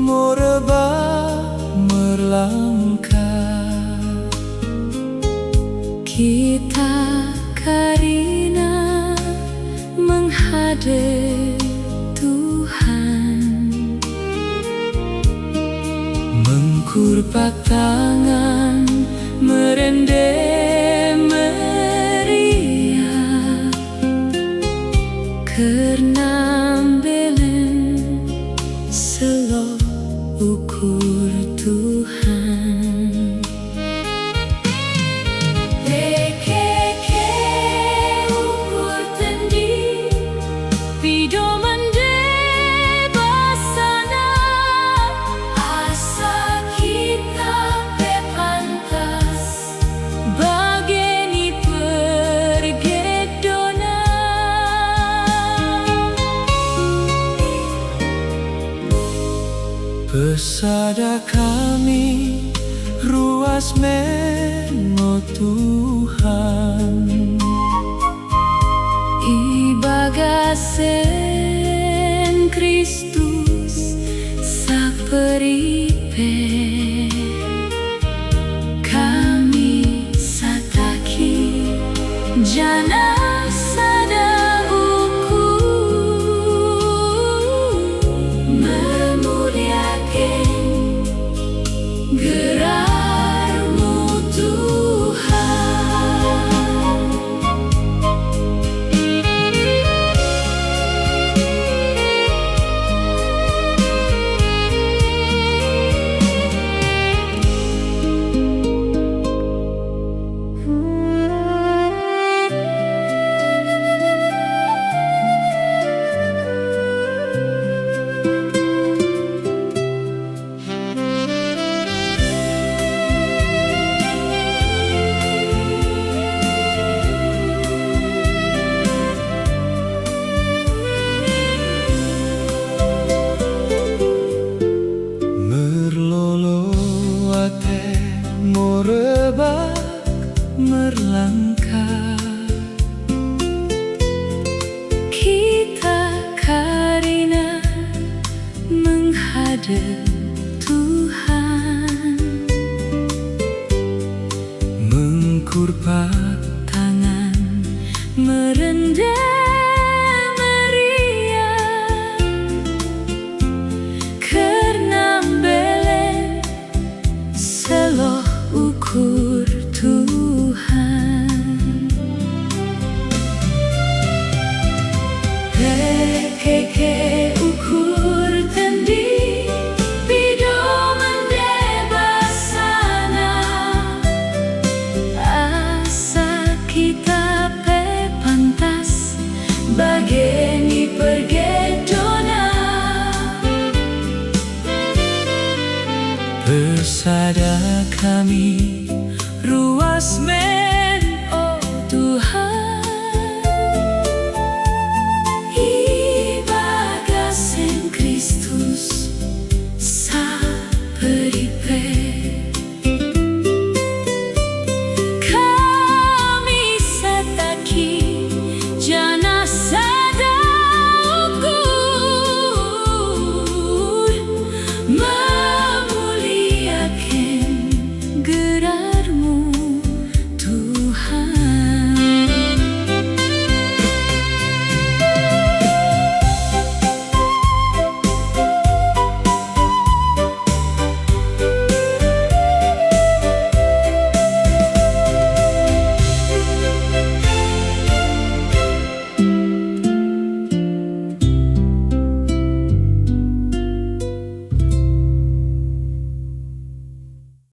merebah melangkah, kita karina menghadap Tuhan, mengkurpat tangan merendeh meriah, karena belen selo ukur Tuhan. Dekeke ukur tendi pido mende basana, asa kita pepantas bageni pergedona. Pesada kami ruas mengo Tuhan, ibagasen Kristus saperipe, kami sataki jana sada ukur, memuliakan gerar-Mu Tuhan. merlolo ate merebah merlangkah, Kita karina menghadap Tuhan, mengkurpat tangan merendah meriah, karena belen selo ukur Tuhan. Dekeke ukur tendi pido mende basana, asa kita pepantas bageni pergedona. pesada kami ruas mengo